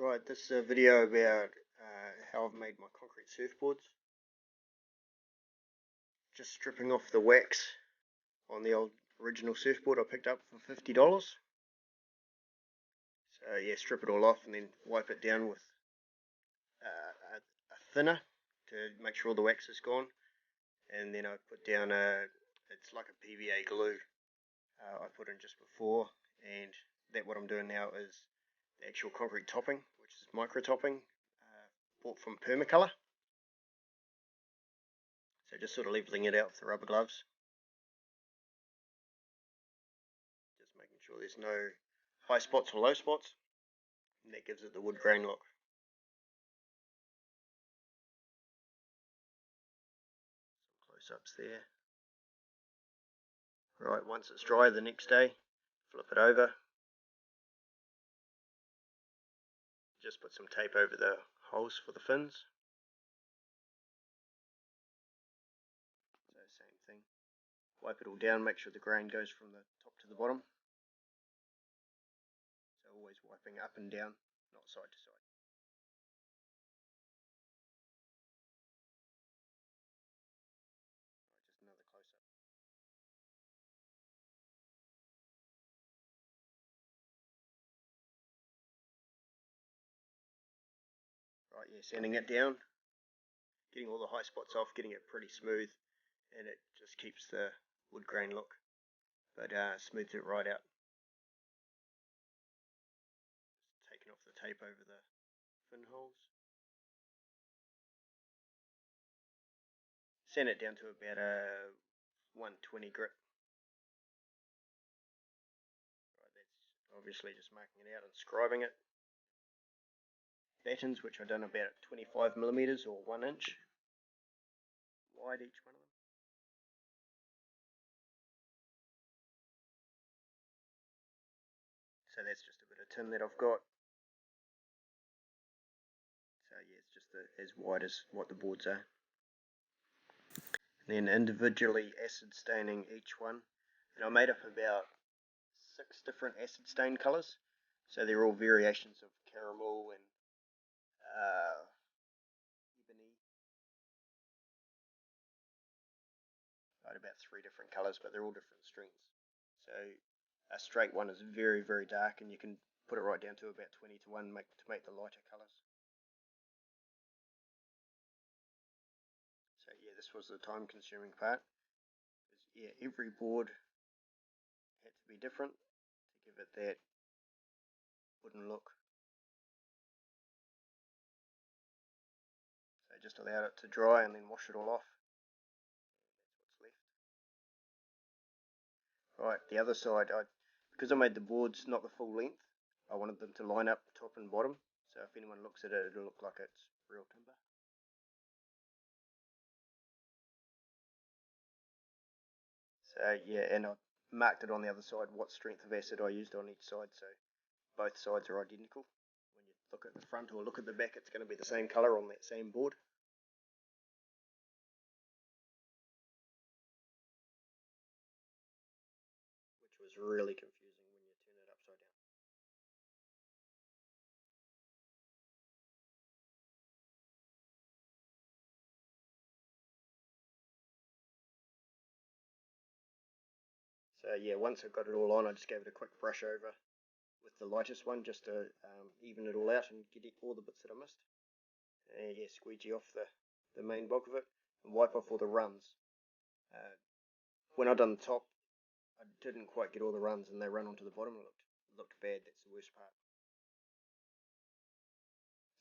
Right, this is a video about how I've made my concrete surfboards. Just stripping off the wax on the old original surfboard I picked up for $50. So yeah, strip it all off and then wipe it down with a thinner to make sure all the wax is gone. And then I put down it's like a PVA glue I put in just before. And what I'm doing now is the actual concrete topping, which is micro topping, bought from Permacolor. So just sort of leveling it out with the rubber gloves. Just making sure there's no high spots or low spots. And that gives it the wood grain look. Some close-ups there. Right, once it's dry the next day, flip it over. Just put some tape over the holes for the fins. So same thing. Wipe it all down, make sure the grain goes from the top to the bottom. So always wiping up and down, not side to side. Right, just another close-up. Right, yeah, sanding it down, getting all the high spots off, getting it pretty smooth, and it just keeps the wood grain look, but smooths it right out. Just taking off the tape over the fin holes. Sand it down to about a 120 grit. Right, that's obviously just marking it out and scribing it. Battens, which I've done about 25mm or 1 inch wide each one of them. So that's just a bit of tin that I've got. So yeah, it's just as wide as what the boards are. And then individually acid staining each one. And I made up about 6 different acid stain colours. So they're all variations of caramel and ebony. I had about 3 different colours, but they're all different strengths. So a straight one is very, very dark, and you can put it right down to about 20 to 1 to make the lighter colours. So yeah, this was the time consuming part. Yeah, every board had to be different to give it that wooden look. So just allowed it to dry and then wash it all off. That's what's left. Right, the other side, because I made the boards not the full length, I wanted them to line up top and bottom. So if anyone looks at it, it'll look like it's real timber. So yeah, and I marked it on the other side what strength of acid I used on each side, so both sides are identical. When you look at the front or look at the back, it's going to be the same colour on that same board. Which was really confusing when you turn it upside down. So yeah, once I got it all on, I just gave it a quick brush over with the lightest one just to even it all out and get all the bits that I missed. And yeah, squeegee off the main bulk of it and wipe off all the runs. When I done the top, I didn't quite get all the runs and they run onto the bottom. It looked bad. That's the worst part.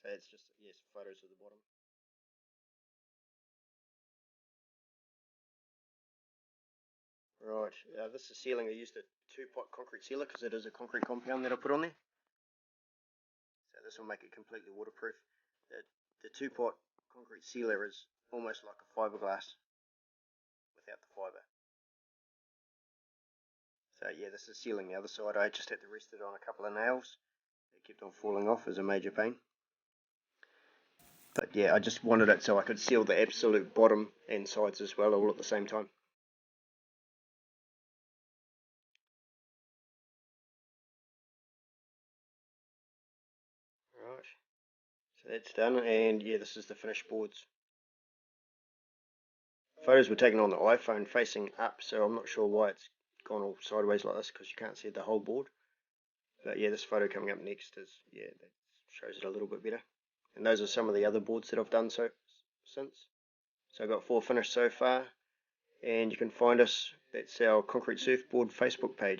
So it's just, yes, photos of the bottom. Right, this is sealing. I used a 2-pot concrete sealer because it is a concrete compound that I put on there. So this will make it completely waterproof. The 2-pot concrete sealer is almost like a fiberglass without the fiber. So yeah, this is sealing the other side. I just had to rest it on a couple of nails. It kept on falling off as a major pain. But yeah, I just wanted it so I could seal the absolute bottom and sides as well, all at the same time. Right, that's done, and yeah, this is the finished boards. Photos were taken on the iPhone facing up, so I'm not sure why it's gone all sideways like this, because you can't see the whole board. But yeah, this photo coming up next is, yeah, that shows it a little bit better. And those are some of the other boards that I've done since. So I've got 4 finished so far, and you can find us, that's our Concrete Surfboard Facebook page.